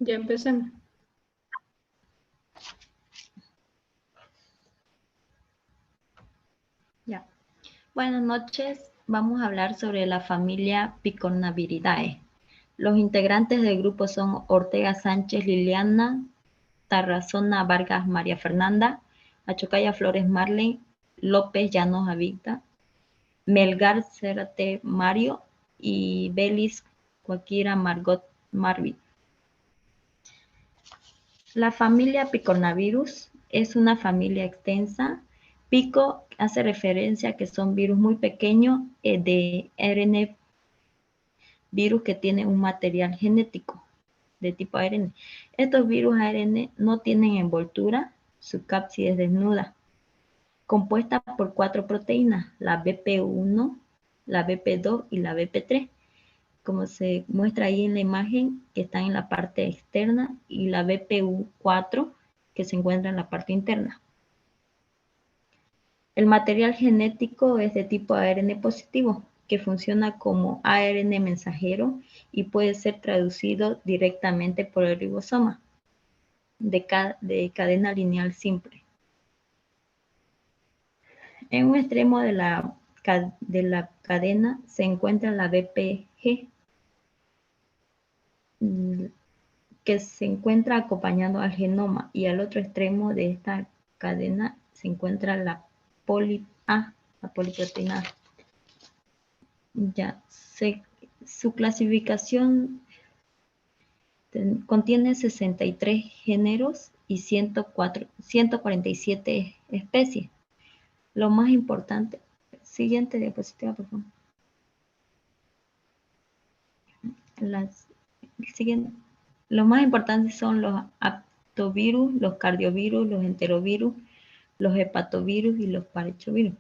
Ya empecemos. Ya. Buenas noches. Vamos a hablar sobre la familia Picornaviridae. Los integrantes del grupo son Ortega Sánchez Liliana, Tarazona Vargas María Fernanda, Achocaya Flores Marley, López Llanos Avita, Melgar Cérate Mario y Belis Cuaquira Margot Marvin. La familia Picornavirus es una familia extensa. Pico hace referencia a que son virus muy pequeños de ARN, virus que tienen un material genético de tipo ARN. Estos virus ARN no tienen envoltura, su cápside es desnuda, compuesta por 4 proteínas, la BP1, la BP2 y la BP3, como se muestra ahí en la imagen, que están en la parte externa, y la BPU4, que se encuentra en la parte interna. El material genético es de tipo ARN positivo, que funciona como ARN mensajero y puede ser traducido directamente por el ribosoma de cadena lineal simple. En un extremo de la cadena se encuentra la BPG, que se encuentra acompañando al genoma, y al otro extremo de esta cadena se encuentra la poliproteína A. Ya, su clasificación contiene 63 géneros y 147 especies. Lo más importante, siguiente diapositiva, por favor. Lo más importantes son los aptovirus, los cardiovirus, los enterovirus, los hepatovirus y los parexovirus.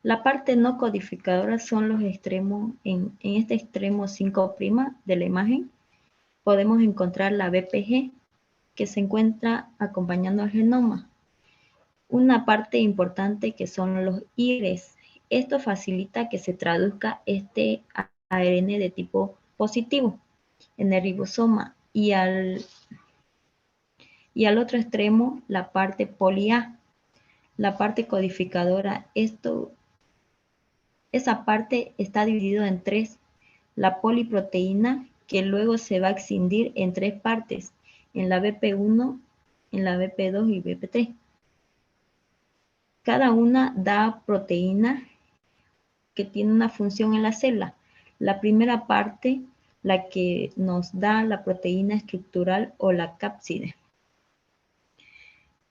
La parte no codificadora son los extremos. En este extremo 5' de la imagen podemos encontrar la BPG, que se encuentra acompañando al genoma. Una parte importante que son los IRES. Esto facilita que se traduzca este ARN de tipo positivo en el ribosoma, y al otro extremo la parte poli-A, la parte codificadora. Esa parte está dividida en 3. La poliproteína, que luego se va a escindir en 3 partes, en la BP1, en la BP2 y BP3. Cada una da proteína que tiene una función en la célula. La primera parte, la que nos da la proteína estructural o la cápside,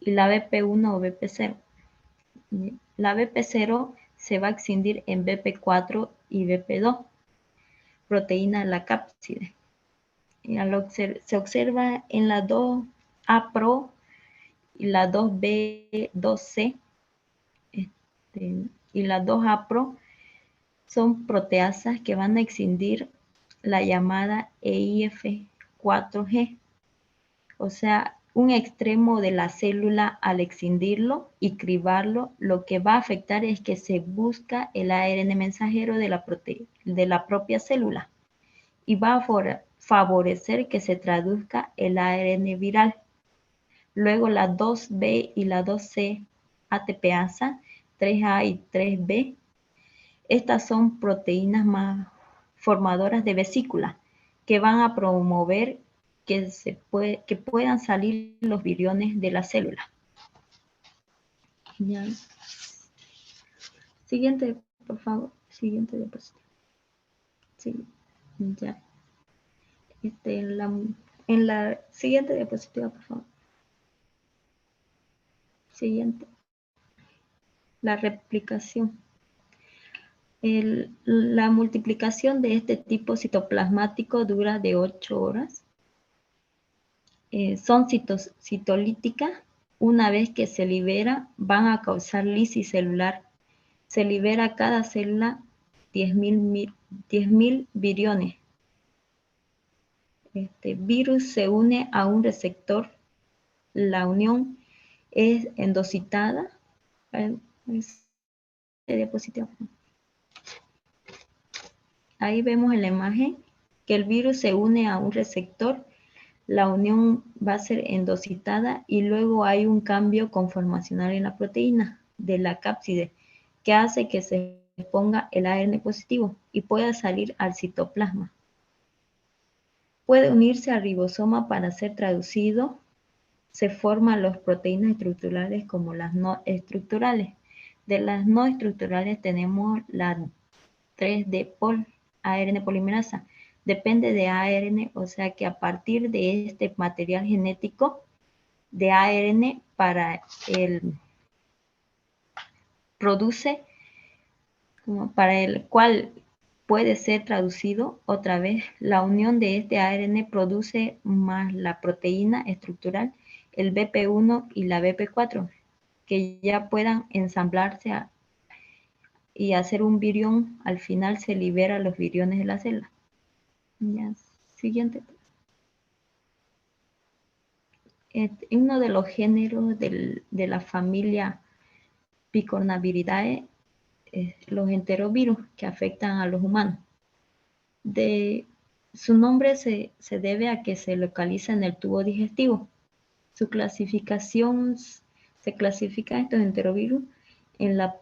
y la BP1 o BP0. La BP0 se va a escindir en BP4 y BP2, proteína de la cápside. Se observa en la 2A-Pro y la 2B, 2C, y la 2A-Pro son proteasas que van a escindir la llamada EIF4G, o sea, un extremo de la célula. Al escindirlo y cribarlo, lo que va a afectar es que se busca el ARN mensajero de la propia célula, y va a favorecer que se traduzca el ARN viral. Luego la 2B y la 2C ATPasa, 3A y 3B, estas son proteínas más formadoras de vesícula, que van a promover que puedan salir los viriones de la célula. Ya. Siguiente, por favor. Siguiente diapositiva. Sí, ya. En la siguiente diapositiva, por favor. Siguiente. La replicación. La multiplicación de este tipo citoplasmático dura de 8 horas. Son citolíticas. Una vez que se libera, van a causar lisis celular. Se libera a cada célula 10.000 viriones. Este virus se une a un receptor. La unión es endocitada. Diapositiva. Ahí vemos en la imagen que el virus se une a un receptor, la unión va a ser endocitada y luego hay un cambio conformacional en la proteína de la cápside que hace que se ponga el ARN positivo y pueda salir al citoplasma. Puede unirse al ribosoma para ser traducido. Se forman las proteínas estructurales como las no estructurales. De las no estructurales tenemos la 3D-Pol, ARN polimerasa. Depende de ARN, o sea que a partir de este material genético de ARN para el cual puede ser traducido otra vez, la unión de este ARN produce más la proteína estructural, el BP1 y la BP4, que ya puedan ensamblarse y hacer un virión. Al final se liberan los viriones de la célula. Ya, siguiente. Uno de los géneros de la familia Picornaviridae es los enterovirus que afectan a los humanos. Su nombre se debe a que se localiza en el tubo digestivo. Su clasificación, se clasifica estos enterovirus en la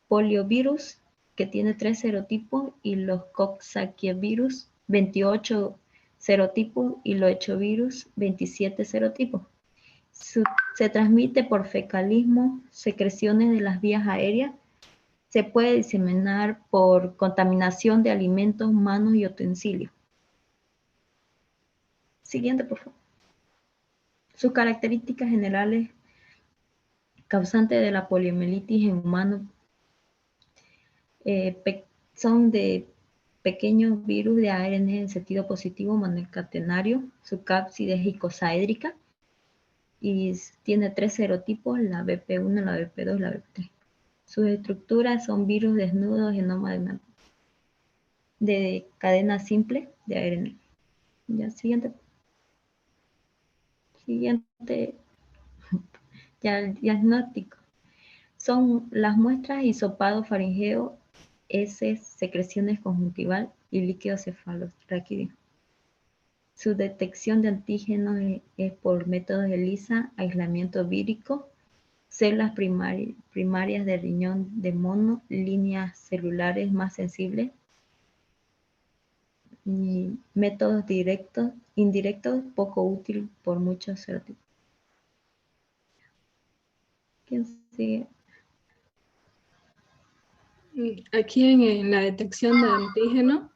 poliovirus, que tiene 3 serotipos, y los coxsackievirus, 28 serotipos, y los echovirus, 27 serotipos. Se transmite por fecalismo, secreciones de las vías aéreas. Se puede diseminar por contaminación de alimentos, manos y utensilios. Siguiente, por favor. Sus características generales causantes de la poliomielitis en humanos son de pequeños virus de ARN en sentido positivo monocatenario. Su cápside es icosaédrica y tiene 3 serotipos, la BP1, la BP2 y la BP3. Sus estructuras son virus desnudos, genoma de cadena simple de ARN. Ya, siguiente. Ya el diagnóstico. Son las muestras hisopado faringeo, heces, secreciones conjuntival y líquido cefalorraquídeo. Su detección de antígenos es por métodos ELISA, aislamiento vírico, células primarias de riñón de mono, líneas celulares más sensibles, y métodos indirectos, poco útil por muchos serotipos. ¿Quién sigue? Aquí en la detección de antígeno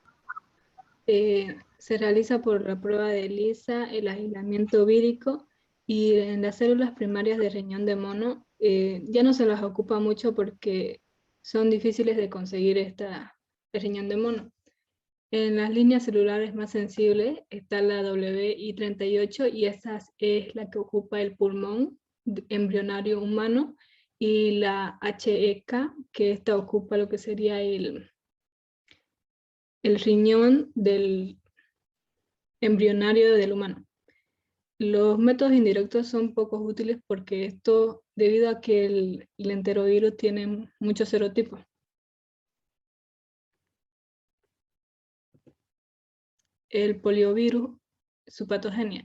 se realiza por la prueba de ELISA, el aislamiento vírico, y en las células primarias de riñón de mono ya no se las ocupa mucho porque son difíciles de conseguir el riñón de mono. En las líneas celulares más sensibles está la WI38 y esa es la que ocupa el pulmón embrionario humano, y la HEK, que esta ocupa lo que sería el riñón del embrionario del humano. Los métodos indirectos son pocos útiles porque esto, debido a que el enterovirus tiene muchos serotipos. El poliovirus, su patogenia.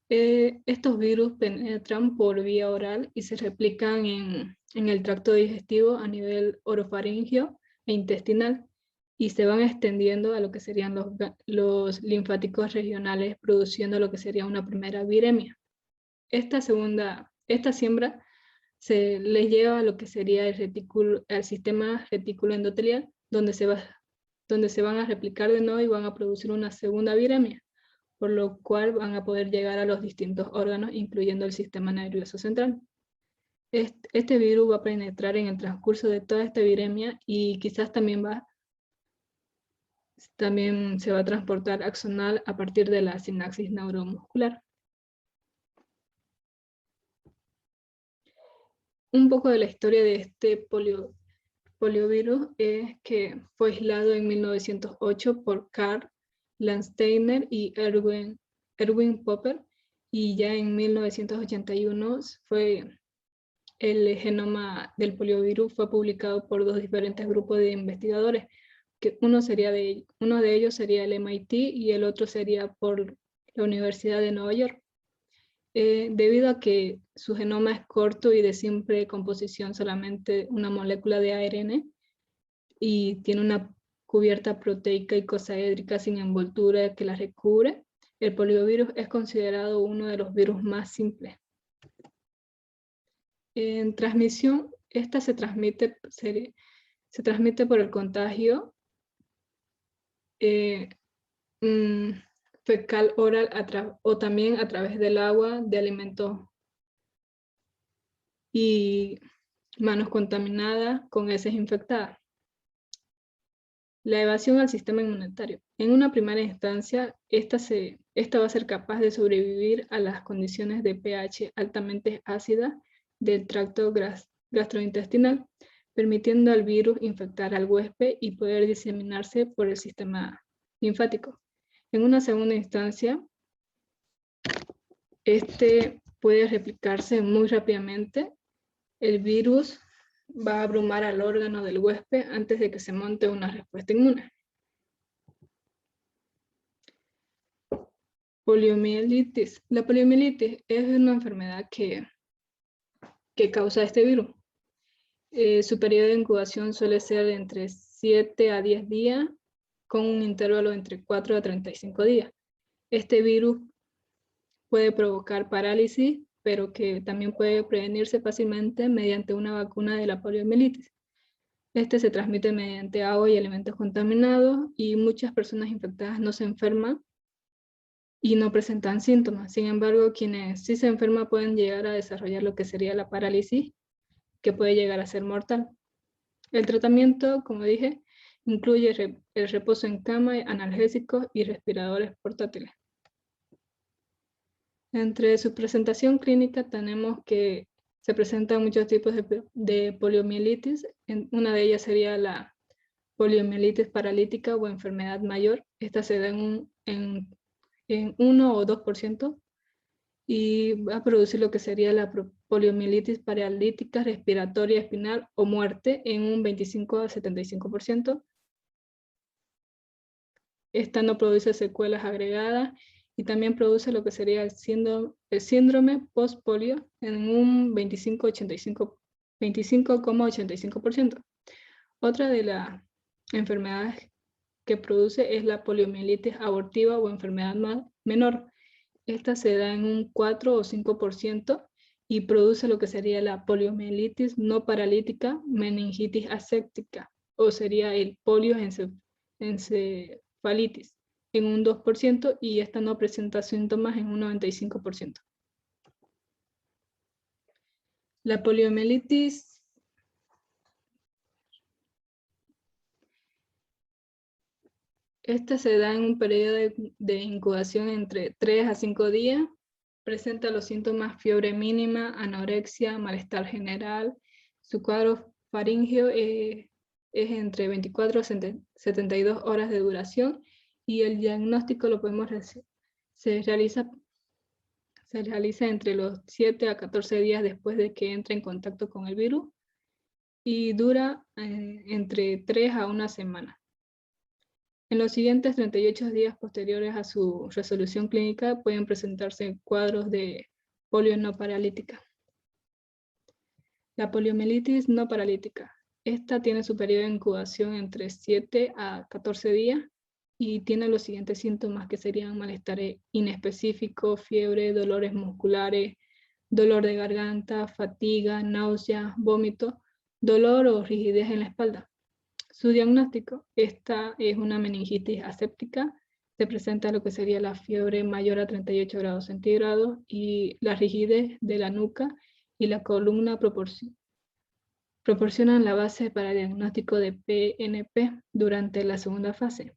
Estos virus penetran por vía oral y se replican en el tracto digestivo a nivel orofaringeo e intestinal, y se van extendiendo a lo que serían los linfáticos regionales, produciendo lo que sería una primera viremia. Esta siembra se les lleva a lo que sería el sistema retículo endotelial, donde se van a replicar de nuevo y van a producir una segunda viremia, por lo cual van a poder llegar a los distintos órganos, incluyendo el sistema nervioso central. Este virus va a penetrar en el transcurso de toda esta viremia y quizás también se va a transportar axonal a partir de la sinapsis neuromuscular. Un poco de la historia de este poliovirus es que fue aislado en 1908 por Karl Landsteiner y Erwin Popper, y ya en 1981 el genoma del poliovirus fue publicado por 2 diferentes grupos de investigadores, que uno de ellos sería el MIT y el otro sería por la Universidad de Nueva York. Debido a que su genoma es corto y de simple composición, solamente una molécula de ARN, y tiene una cubierta proteica icosaédrica sin envoltura que la recubre, el poliovirus es considerado uno de los virus más simples. En transmisión, esta se transmite por el contagio fecal oral o también a través del agua, de alimentos y manos contaminadas con heces infectadas. La evasión al sistema inmunitario. En una primera instancia, esta va a ser capaz de sobrevivir a las condiciones de pH altamente ácida del tracto gastrointestinal, permitiendo al virus infectar al huésped y poder diseminarse por el sistema linfático. En una segunda instancia, este puede replicarse muy rápidamente. El virus va a abrumar al órgano del huésped antes de que se monte una respuesta inmune. Poliomielitis. La poliomielitis es una enfermedad que causa este virus. Su periodo de incubación suele ser de entre 7 a 10 días, con un intervalo entre 4 a 35 días. Este virus puede provocar parálisis, pero que también puede prevenirse fácilmente mediante una vacuna de la poliomielitis. Este se transmite mediante agua y alimentos contaminados y muchas personas infectadas no se enferman y no presentan síntomas. Sin embargo, quienes sí se enferman pueden llegar a desarrollar lo que sería la parálisis, que puede llegar a ser mortal. El tratamiento, como dije, incluye el reposo en cama, analgésicos y respiradores portátiles. Entre su presentación clínica tenemos que se presentan muchos tipos de poliomielitis. Una de ellas sería la poliomielitis paralítica o enfermedad mayor. Esta se da en 1 o 2% y va a producir lo que sería la poliomielitis paralítica respiratoria espinal o muerte en un 25 a 75%. Esta no produce secuelas agregadas y también produce lo que sería el síndrome post-polio en un 25,85%. Otra de las enfermedades que produce es la poliomielitis abortiva o enfermedad menor. Esta se da en un 4 o 5% y produce lo que sería la poliomielitis no paralítica meningitis aséptica, o sería el polioencefalitis en un 2% y esta no presenta síntomas en un 95%. La poliomielitis esta se da en un periodo de incubación entre 3 a 5 días. Presenta los síntomas fiebre mínima, anorexia, malestar general. Su cuadro faríngeo es entre 24 a 72 horas de duración y el diagnóstico lo podemos se realiza entre los 7 a 14 días después de que entre en contacto con el virus y dura entre 3 a 1 semana. En los siguientes 38 días posteriores a su resolución clínica pueden presentarse cuadros de polio no paralítica. La poliomielitis no paralítica. Esta tiene su periodo de incubación entre 7 a 14 días y tiene los siguientes síntomas que serían malestar inespecífico, fiebre, dolores musculares, dolor de garganta, fatiga, náusea, vómito, dolor o rigidez en la espalda. Su diagnóstico, esta es una meningitis aséptica, se presenta lo que sería la fiebre mayor a 38 grados centígrados y la rigidez de la nuca y la columna proporcionan la base para el diagnóstico de PNP durante la segunda fase.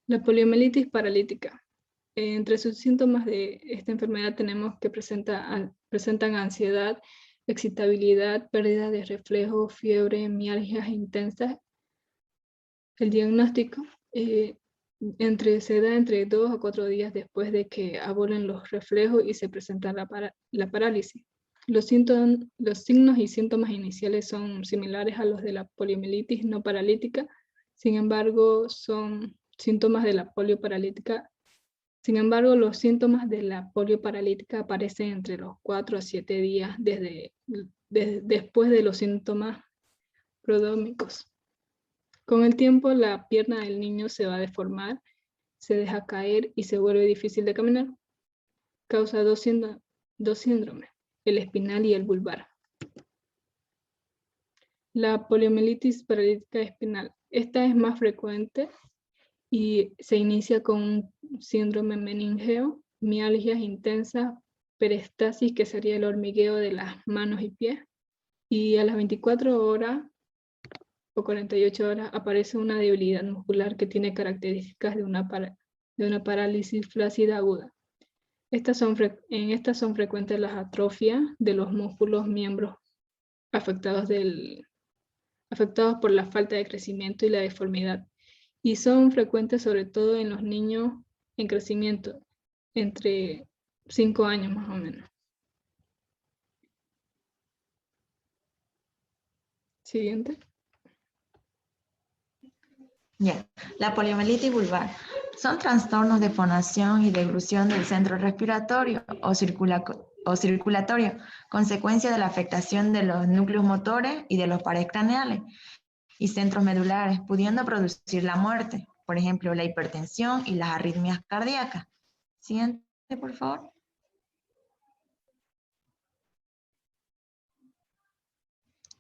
La poliomielitis paralítica. Entre sus síntomas de esta enfermedad tenemos que presentan ansiedad, excitabilidad, pérdida de reflejo, fiebre, mialgias intensas. El diagnóstico se da entre 2 a 4 días después de que abolen los reflejos y se presenta la parálisis. Los signos y síntomas iniciales son similares a los de la poliomielitis no paralítica, sin embargo, son síntomas de la polio paralítica. Sin embargo, los síntomas de la polio paralítica aparecen entre los 4 a 7 días después de los síntomas prodrómicos. Con el tiempo, la pierna del niño se va a deformar, se deja caer y se vuelve difícil de caminar. Causa dos síndromes, el espinal y el vulvar. La poliomielitis paralítica espinal. Esta es más frecuente y se inicia con un síndrome meningeo, mialgias intensas, perestasis, que sería el hormigueo de las manos y pies, y a las 24 horas o 48 horas aparece una debilidad muscular que tiene características de una parálisis flácida aguda. En estas son frecuentes las atrofias de los músculos miembros afectados por la falta de crecimiento y la deformidad, y son frecuentes sobre todo en los niños en crecimiento, entre 5 años más o menos. Siguiente. Bien, la poliomielitis vulvar son trastornos de fonación y deglución del centro respiratorio o circulatorio, consecuencia de la afectación de los núcleos motores y de los pares craneales y centros medulares, pudiendo producir la muerte, por ejemplo, la hipertensión y las arritmias cardíacas. Siguiente, por favor.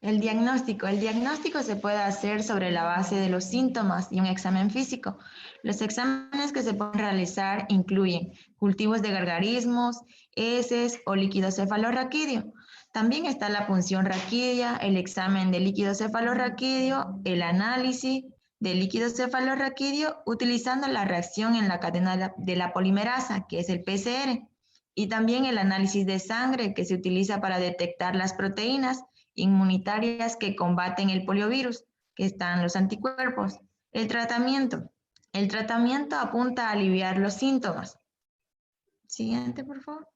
El diagnóstico se puede hacer sobre la base de los síntomas y un examen físico. Los exámenes que se pueden realizar incluyen cultivos de gargarismos, heces o líquido cefalorraquídeo. También está la punción raquídea, el examen de líquido cefalorraquídeo, el análisis de líquido cefalorraquídeo utilizando la reacción en la cadena de la polimerasa, que es el PCR, y también el análisis de sangre que se utiliza para detectar las proteínas inmunitarias que combaten el poliovirus, que están los anticuerpos. El tratamiento apunta a aliviar los síntomas. Siguiente, por favor.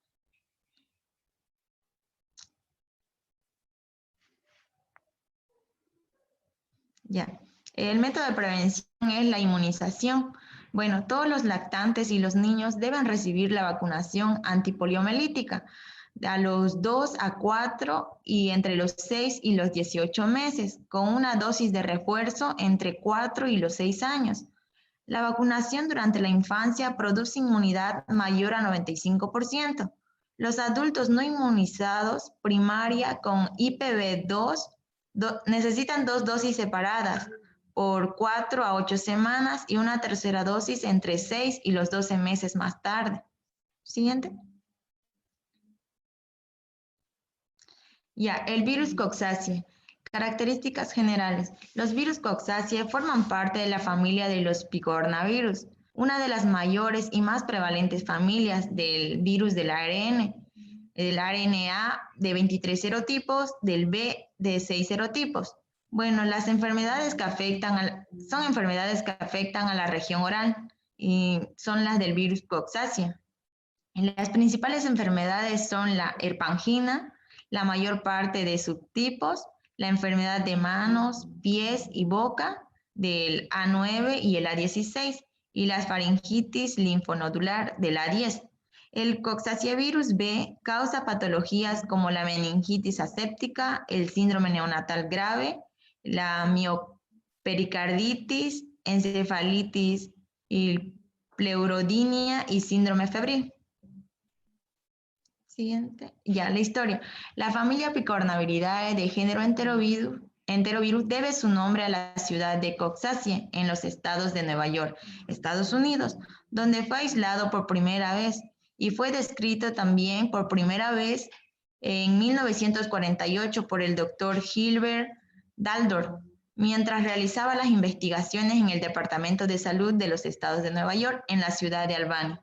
Ya. El método de prevención es la inmunización. Bueno, todos los lactantes y los niños deben recibir la vacunación antipoliomielítica a los 2 a 4 y entre los 6 y los 18 meses, con una dosis de refuerzo entre 4 y los 6 años. La vacunación durante la infancia produce inmunidad mayor a 95%. Los adultos no inmunizados primaria con IPV2 necesitan 2 dosis separadas por 4 a 8 semanas y una tercera dosis entre 6 y los 12 meses más tarde. Siguiente. Ya, el virus Coxsackie. Características generales. Los virus Coxsackie forman parte de la familia de los picornavirus, una de las mayores y más prevalentes familias del virus del ARN, el RNA de 23 serotipos, del B de 6 serotipos. Bueno, las enfermedades que afectan son enfermedades que afectan a la región oral y son las del virus Coxsackie. Las principales enfermedades son la herpangina, la mayor parte de subtipos, la enfermedad de manos, pies y boca del A9 y el A16 y la faringitis linfonodular del A10. El coxsackie-virus B causa patologías como la meningitis aséptica, el síndrome neonatal grave, la miopericarditis, encefalitis y pleurodinia y síndrome febril. Siguiente. Ya, la historia. La familia Picornaviridae de género enterovirus debe su nombre a la ciudad de Coxsackie, en los estados de Nueva York, Estados Unidos, donde fue aislado por primera vez y fue descrito también por primera vez en 1948 por el doctor Gilbert Daldor, mientras realizaba las investigaciones en el Departamento de Salud de los estados de Nueva York en la ciudad de Albany.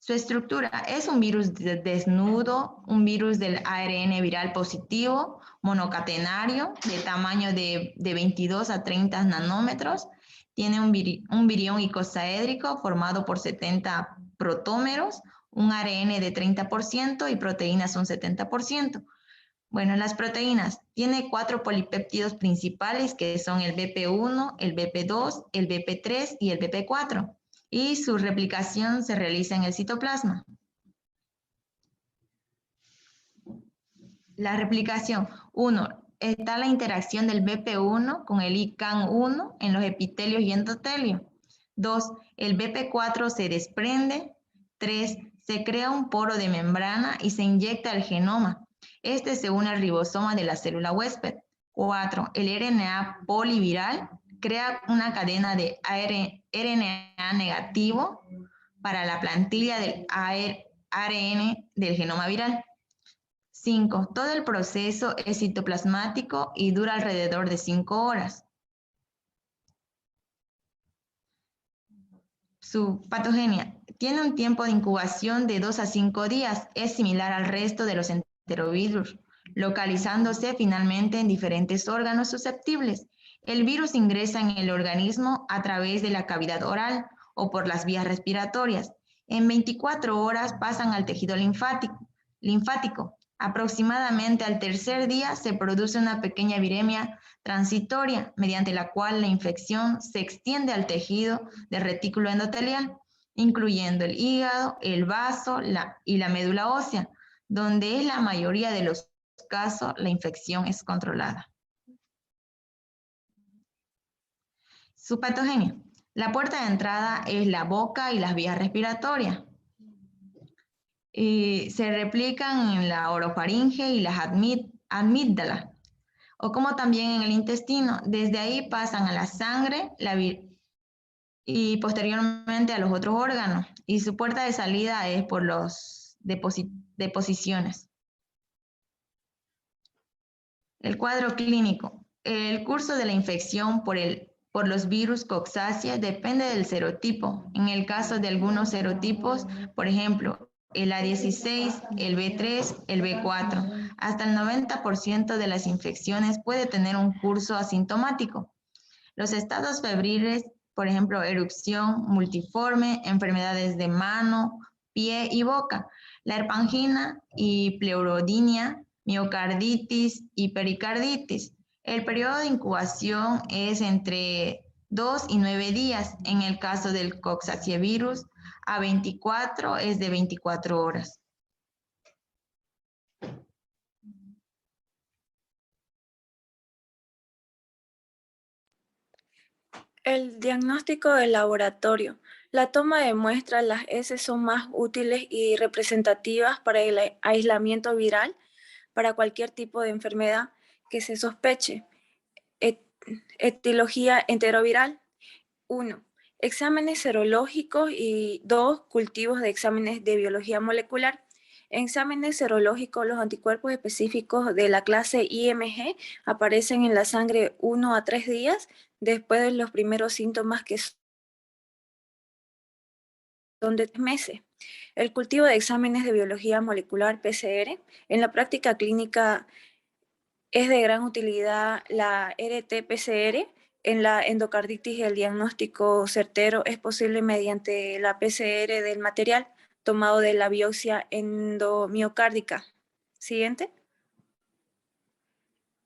Su estructura es un virus desnudo, un virus del ARN viral positivo, monocatenario, de tamaño de 22 a 30 nanómetros. Tiene un virión icosaédrico formado por 70 protómeros un ARN de 30% y proteínas un 70%. Bueno, las proteínas tiene 4 polipéptidos principales que son el BP1, el BP2, el BP3 y el BP4 y su replicación se realiza en el citoplasma. La replicación. 1. Está la interacción del BP1 con el ICANN1 en los epitelios y endotelios. 2. El BP4 se desprende. 3. Se crea un poro de membrana y se inyecta el genoma. Este se une al ribosoma de la célula huésped. 4. El RNA poliviral crea una cadena de RNA negativo para la plantilla del ARN del genoma viral. 5. Todo el proceso es citoplasmático y dura alrededor de 5 horas. Su patogenia tiene un tiempo de incubación de 2 a 5 días. Es similar al resto de los enterovirus, localizándose finalmente en diferentes órganos susceptibles. El virus ingresa en el organismo a través de la cavidad oral o por las vías respiratorias. En 24 horas pasan al tejido linfático. Aproximadamente al tercer día se produce una pequeña viremia transitoria, mediante la cual la infección se extiende al tejido del retículo endotelial, incluyendo el hígado, el vaso y la médula ósea, donde en la mayoría de los casos la infección es controlada. Su patogenia. La puerta de entrada es la boca y las vías respiratorias. Se replican en la orofaringe y las amígdalas, o como también en el intestino. Desde ahí pasan a la sangre y posteriormente a los otros órganos. Y su puerta de salida es por los deposiciones. El cuadro clínico. El curso de la infección por los virus Coxsackie depende del serotipo. En el caso de algunos serotipos, por ejemplo, el A16, el B3, el B4. Hasta el 90% de las infecciones puede tener un curso asintomático. Los estados febriles, por ejemplo, erupción multiforme, enfermedades de mano, pie y boca, la herpangina y pleurodinia, miocarditis y pericarditis. El periodo de incubación es entre 2 y 9 días. En el caso del Coxsackie-virus, A24 es de 24 horas. El diagnóstico del laboratorio. La toma de muestras, las heces son más útiles y representativas para el aislamiento viral para cualquier tipo de enfermedad que se sospeche. Etiología enteroviral. 1. Exámenes serológicos y 2. Cultivos de exámenes de biología molecular. En exámenes serológicos, los anticuerpos específicos de la clase IMG aparecen en la sangre 1 a 3 días después de los primeros síntomas que son de 3 meses. El cultivo de exámenes de biología molecular PCR en la práctica clínica es de gran utilidad la RT-PCR. En la endocarditis el diagnóstico certero es posible mediante la PCR del material tomado de la biopsia endomiocárdica. Siguiente.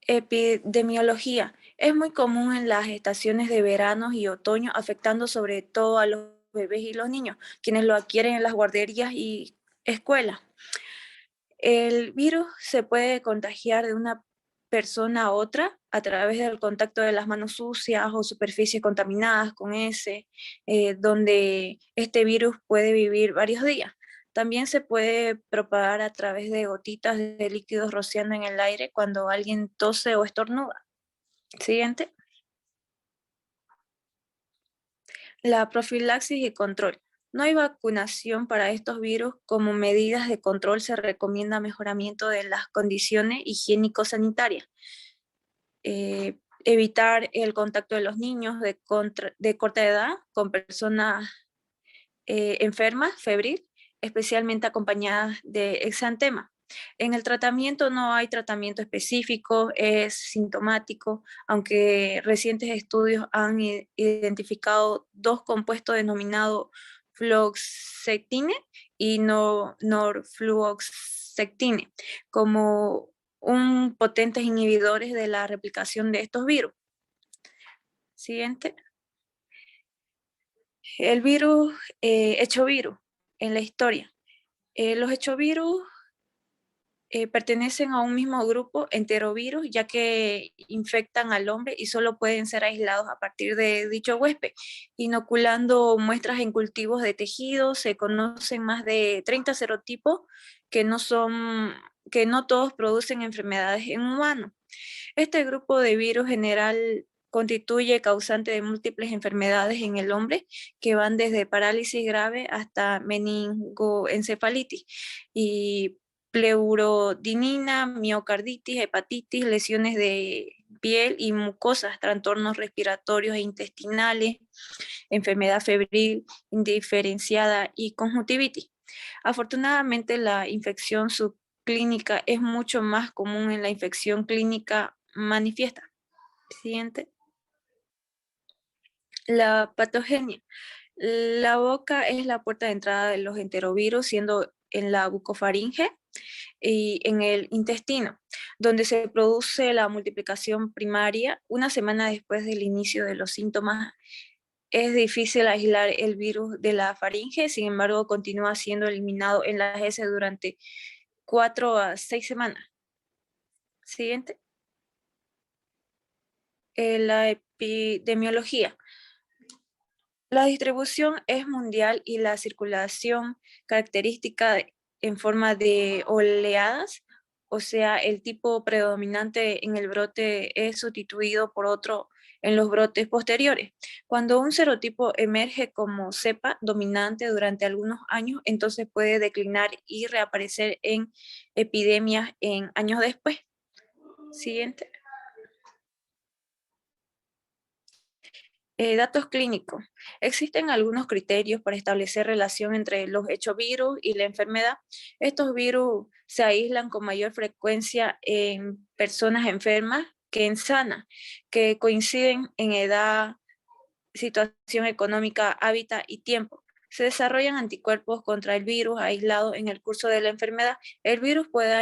Epidemiología. Es muy común en las estaciones de verano y otoño, afectando sobre todo a los bebés y los niños, quienes lo adquieren en las guarderías y escuelas. El virus se puede contagiar de una persona a otra a través del contacto de las manos sucias o superficies contaminadas con ese, donde este virus puede vivir varios días. También se puede propagar a través de gotitas de líquidos rociando en el aire cuando alguien tose o estornuda. Siguiente. La profilaxis y control. No hay vacunación para estos virus. Como medidas de control se recomienda mejoramiento de las condiciones higiénico-sanitarias. Evitar el contacto de los niños de corta edad con personas enfermas, febril, especialmente acompañadas de exantema. En el tratamiento no hay tratamiento específico, es sintomático, aunque recientes estudios han identificado 2 compuestos denominados fluoxetine y norfluoxetine como potentes inhibidores de la replicación de estos virus. Siguiente. El virus, hechovirus en la historia. Los hechovirus pertenecen a un mismo grupo enterovirus, ya que infectan al hombre y solo pueden ser aislados a partir de dicho huésped. Inoculando muestras en cultivos de tejidos, se conocen más de 30 serotipos que no todos producen enfermedades en humanos. Este grupo de virus general constituye causante de múltiples enfermedades en el hombre que van desde parálisis grave hasta meningoencefalitis y pleurodinina, miocarditis, hepatitis, lesiones de piel y mucosas, trastornos respiratorios e intestinales, enfermedad febril indiferenciada y conjuntivitis. Afortunadamente, la infección subclínica es mucho más común en la infección clínica manifiesta. Siguiente. La patogenia. La boca es la puerta de entrada de los enterovirus, siendo en la bucofaringe y en el intestino, donde se produce la multiplicación primaria. Una semana después del inicio de los síntomas, es difícil aislar el virus de la faringe, sin embargo, continúa siendo eliminado en las heces durante 4 a 6 semanas. Siguiente. La epidemiología. La distribución es mundial y la circulación característica en forma de oleadas, o sea, el tipo predominante en el brote es sustituido por otro en los brotes posteriores. Cuando un serotipo emerge como cepa dominante durante algunos años, entonces puede declinar y reaparecer en epidemias en años después. Siguiente. Datos clínicos. Existen algunos criterios para establecer relación entre los hechovirus y la enfermedad. Estos virus se aíslan con mayor frecuencia en personas enfermas que en sanas, que coinciden en edad, situación económica, hábitat y tiempo. Se desarrollan anticuerpos contra el virus aislado en el curso de la enfermedad. El virus puede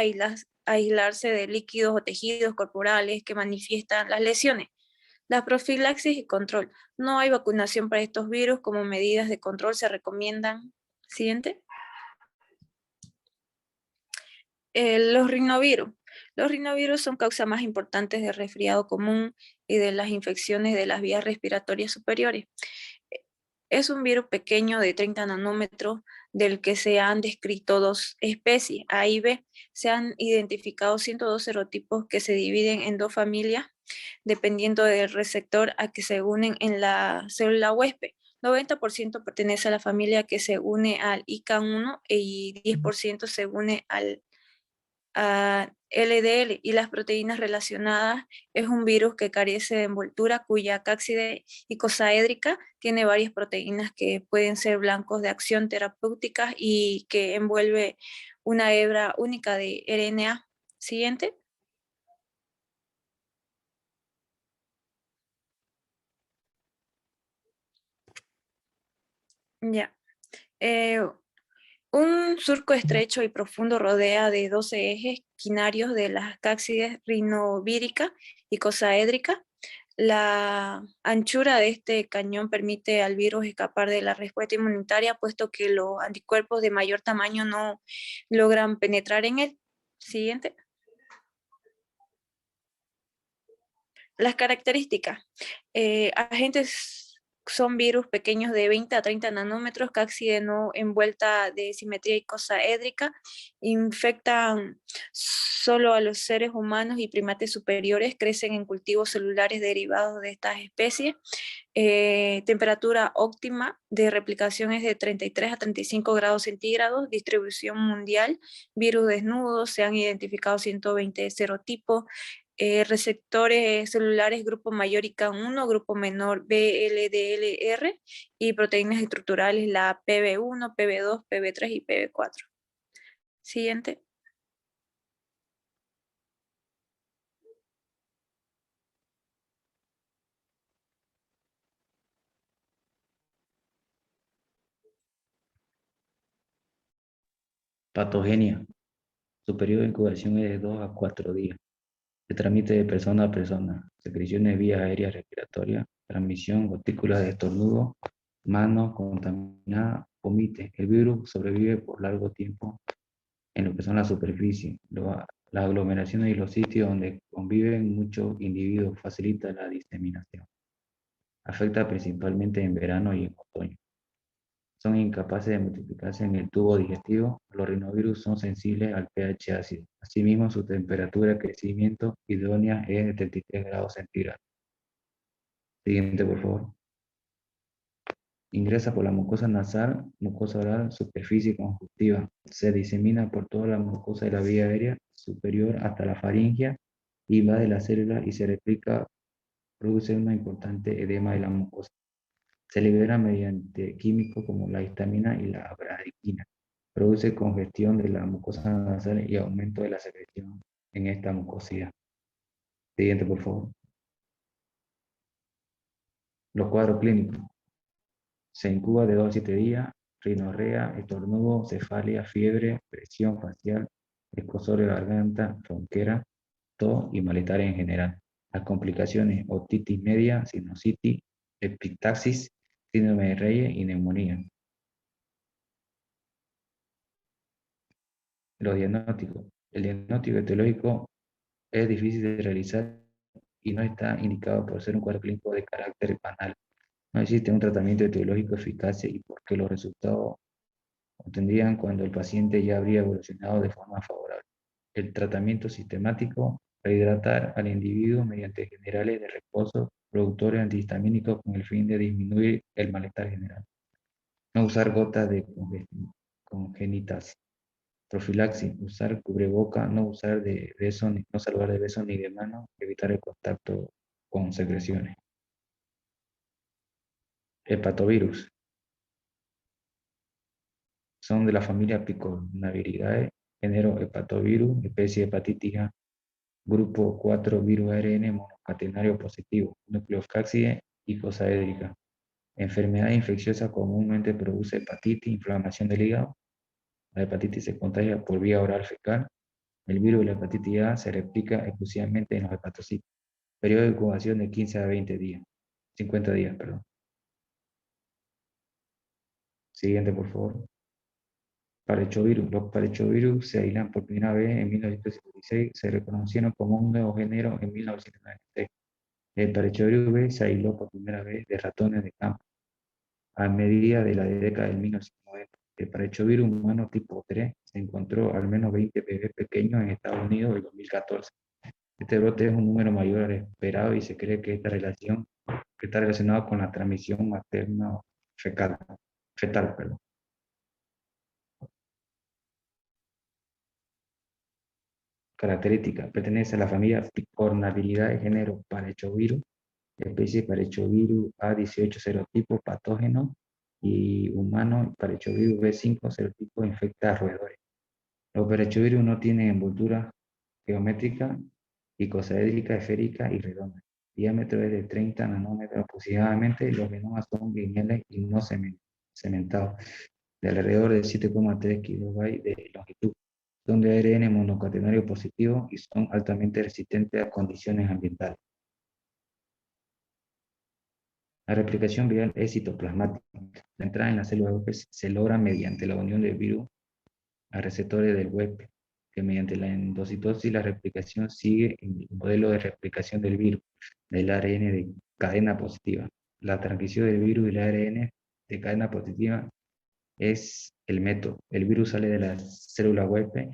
aislarse de líquidos o tejidos corporales que manifiestan las lesiones. La profilaxis y control. No hay vacunación para estos virus. Como medidas de control se recomiendan. Siguiente. Los rinovirus. Los rinovirus son causas más importantes de resfriado común y de las infecciones de las vías respiratorias superiores. Es un virus pequeño de 30 nanómetros del que se han descrito 2 especies, A y B. Se han identificado 102 serotipos que se dividen en 2 familias dependiendo del receptor a que se unen en la célula huésped. 90% pertenece a la familia que se une al ICA1 y 10% se une al LDL, y las proteínas relacionadas es un virus que carece de envoltura cuya cápside icosaédrica tiene varias proteínas que pueden ser blancos de acción terapéutica y que envuelve una hebra única de RNA. Siguiente. Ya. Un surco estrecho y profundo rodea de 12 ejes quinarios de las cápsides rinovírica y icosaédrica. La anchura de este cañón permite al virus escapar de la respuesta inmunitaria, puesto que los anticuerpos de mayor tamaño no logran penetrar en él. Siguiente. Las características. Agentes son virus pequeños de 20 a 30 nanómetros, cápside no envuelta de simetría icosaédrica, infectan solo a los seres humanos y primates superiores, crecen en cultivos celulares derivados de estas especies. Temperatura óptima de replicación es de 33 a 35 grados centígrados, distribución mundial, virus desnudos, se han identificado 120 serotipos, receptores celulares grupo mayor ICA1, grupo menor BLDLR y proteínas estructurales la PB1, PB2, PB3 y PB4. Siguiente. Patogenia. Su periodo de incubación es de 2 a 4 días. Se transmite de persona a persona. Secreciones vías aéreas respiratorias. Transmisión, gotículas de estornudo, manos contaminadas, vomite. El virus sobrevive por largo tiempo en lo que son las superficies, las aglomeraciones y los sitios donde conviven muchos individuos. Facilita la diseminación. Afecta principalmente en verano y en otoño. Son incapaces de multiplicarse en el tubo digestivo. Los rinovirus son sensibles al pH ácido. Asimismo, su temperatura de crecimiento idónea es de 33 grados centígrados. Siguiente, por favor. Ingresa por la mucosa nasal, mucosa oral, superficie conjuntiva. Se disemina por toda la mucosa de la vía aérea superior hasta la faringe y va de la célula y se replica, produce una importante edema de la mucosa. Se libera mediante químicos como la histamina y la bradiquina. Produce congestión de la mucosa nasal y aumento de la secreción en esta mucosidad. Siguiente, por favor. Los cuadros clínicos. Se incuba de 2 a 7 días, rinorrea, estornudo, cefalia, fiebre, presión facial, escozor de garganta, ronquera, tos y malestar en general. Las complicaciones: otitis media, sinusitis, epistaxis, síndrome de Reyes y neumonía. Los diagnósticos. El diagnóstico etiológico es difícil de realizar y no está indicado por ser un cuadro clínico de carácter banal. No existe un tratamiento etiológico eficaz y porque los resultados obtendrían cuando el paciente ya habría evolucionado de forma favorable. El tratamiento sistemático: rehidratar al individuo mediante generales de reposo, productores antihistamínicos con el fin de disminuir el malestar general. No usar gotas de congénitas. Profilaxis: usar cubreboca, no usar de beso, no saludar de beso ni de mano, evitar el contacto con secreciones. Hepatovirus. Son de la familia Picornaviridae, género Hepatovirus, especie hepatitis A, grupo 4 virus ARN monocatenario positivo, nucleocápside y icosaédrica. Enfermedad infecciosa comúnmente produce hepatitis, inflamación del hígado. La hepatitis se contagia por vía oral fecal. El virus de la hepatitis A se replica exclusivamente en los hepatocitos. Periodo de incubación de 15 a 20 días. 50 días, perdón. Siguiente, por favor. Parechovirus. Los parechovirus se aislan por primera vez en 1956. Se reconocieron como un nuevo género en 1996. El parechovirus B se aisló por primera vez de ratones de campo a medida de la década de 1990. El parechovirus humano tipo 3 se encontró al menos 20 bebés pequeños en Estados Unidos en 2014. Este brote es un número mayor al esperado y se cree que está relacionado con la transmisión materno-fetal. Características: pertenece a la familia Picornaviridae, género Parechovirus, especie Parechovirus A18 serotipo patógeno y humano Parechovirus B5 serotipo infecta a roedores. Los parechovirus no tienen envoltura geométrica, icosaédrica, esférica y redonda. El diámetro es de 30 nanómetros aproximadamente. Los genomas son lineales y no cementados, de alrededor de 7,3 kilobytes de longitud. Son de ARN monocatenario positivo y son altamente resistentes a condiciones ambientales. La replicación viral es citoplasmática. La entrada en la célula huésped se logra mediante la unión del virus a receptores del huésped, que mediante la endocitosis la replicación sigue el modelo de replicación del virus, del ARN de cadena positiva. La transcripción del virus y el ARN de cadena positiva es el método. El virus sale de la célula huésped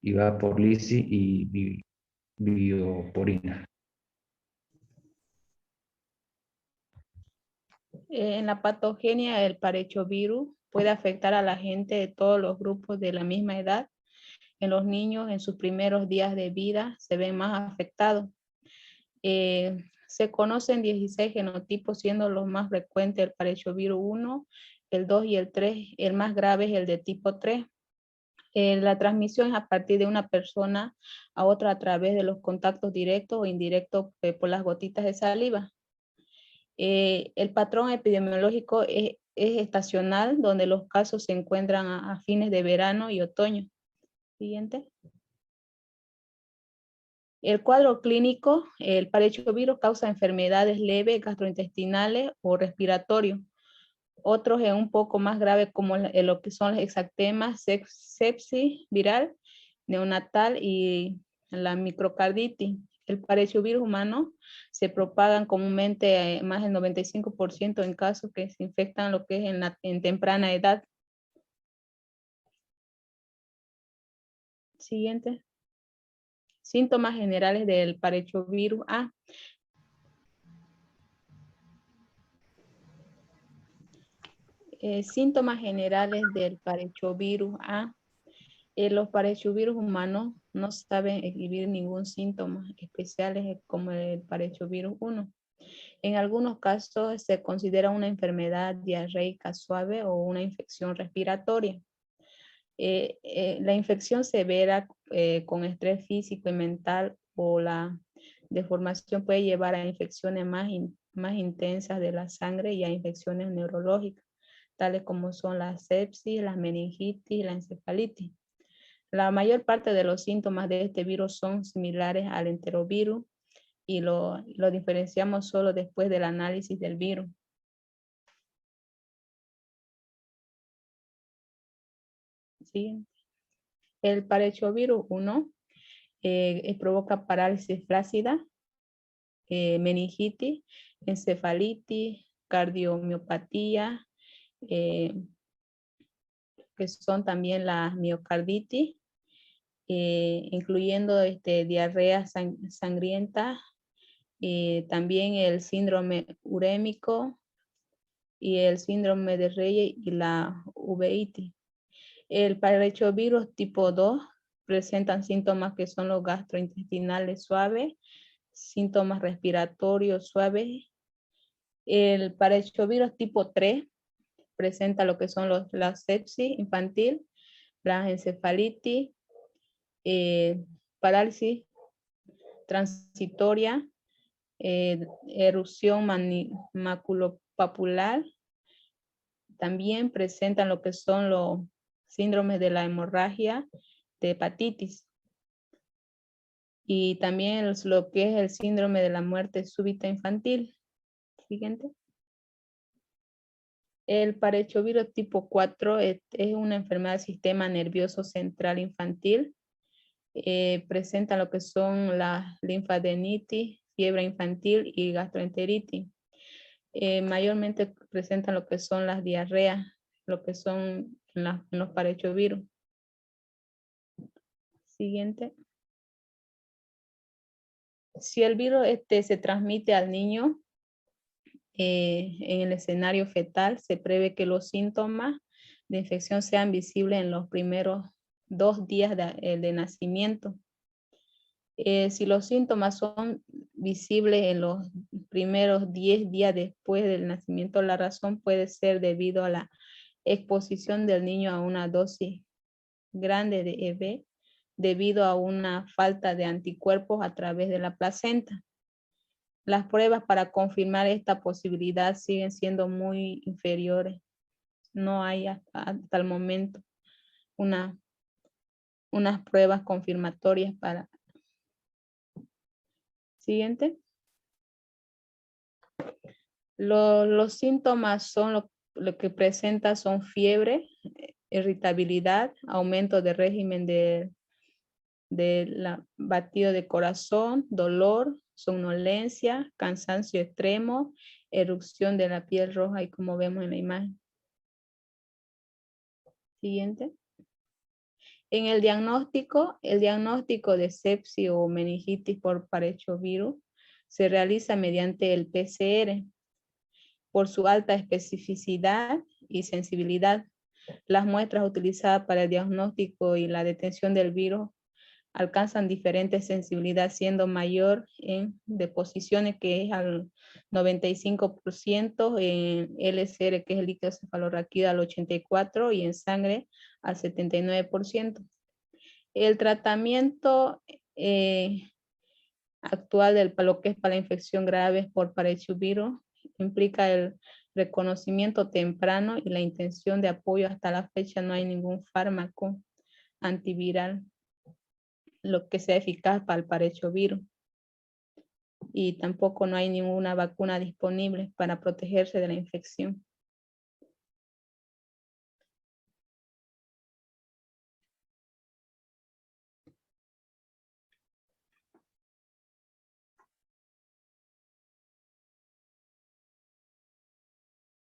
y va por lisis y bioporina. En la patogenia, el parechovirus puede afectar a la gente de todos los grupos de la misma edad. En los niños, en sus primeros días de vida, se ven más afectados. Se conocen 16 genotipos, siendo los más frecuentes el parechovirus 1, el 2 y el 3. El más grave es el de tipo 3. La transmisión es a partir de una persona a otra a través de los contactos directos o indirectos por las gotitas de saliva. El patrón epidemiológico es es estacional, donde los casos se encuentran a fines de verano y otoño. Siguiente. El cuadro clínico, el parexovirus causa enfermedades leves gastrointestinales o respiratorio. Otros es un poco más grave como lo que son los hexactemas, sepsis viral, neonatal y la microcarditis. El parexovirus humano se propagan comúnmente más del 95% en casos que se infectan lo que es en temprana edad. Siguiente. Síntomas generales del parexovirus A. Síntomas generales del parexovirus A. Los parexovirus humanos no saben exhibir ningún síntoma especiales como el parexovirus 1. En algunos casos se considera una enfermedad diarreica suave o una infección respiratoria. La infección severa con estrés físico y mental o la deformación puede llevar a infecciones más intensas de la sangre y a infecciones neurológicas, tales como son la sepsis, la meningitis y la encefalitis. La mayor parte de los síntomas de este virus son similares al enterovirus y lo diferenciamos solo después del análisis del virus. Siguiente. El parexovirus 1 provoca parálisis flácida, meningitis, encefalitis, cardiomiopatía, que son también las miocarditis, incluyendo diarrea sangrienta, también el síndrome urémico y el síndrome de Reye y la uveitis. El parexovirus tipo 2 presentan síntomas que son los gastrointestinales suaves, síntomas respiratorios suaves. El parexovirus tipo 3 presenta lo que son la sepsis infantil, la encefalitis, parálisis transitoria, erupción maculopapular. También presentan lo que son los síndromes de la hemorragia de hepatitis. Y también lo que es el síndrome de la muerte súbita infantil. Siguiente. El parexovirus tipo 4 es una enfermedad del sistema nervioso central infantil. Presenta lo que son la linfadenitis, fiebre infantil y gastroenteritis. Mayormente presentan lo que son las diarreas, lo que son en los parexovirus. Siguiente. Si el virus se transmite al niño en el escenario fetal, se prevé que los síntomas de infección sean visibles en los primeros 2 días de nacimiento. Si los síntomas son visibles en los primeros 10 días después del nacimiento, la razón puede ser debido a la exposición del niño a una dosis grande de EB debido a una falta de anticuerpos a través de la placenta. Las pruebas para confirmar esta posibilidad siguen siendo muy inferiores. No hay hasta el momento unas pruebas confirmatorias para. Siguiente. Los síntomas son lo que presenta son fiebre, irritabilidad, aumento de régimen de batido de corazón, dolor, somnolencia, cansancio extremo, erupción de la piel roja y como vemos en la imagen. Siguiente. En el diagnóstico de sepsis o meningitis por parexovirus se realiza mediante el PCR. Por su alta especificidad y sensibilidad, las muestras utilizadas para el diagnóstico y la detención del virus alcanzan diferente sensibilidad, siendo mayor en deposiciones, que es al 95%, en LCR, que es el líquido cefalorraquídeo, al 84%, y en sangre al 79%. El tratamiento actual lo que es para la infección grave por parexovirus implica reconocimiento temprano y la intención de apoyo. Hasta la fecha no hay ningún fármaco antiviral lo que sea eficaz para el parchovirus. Y tampoco no hay ninguna vacuna disponible para protegerse de la infección.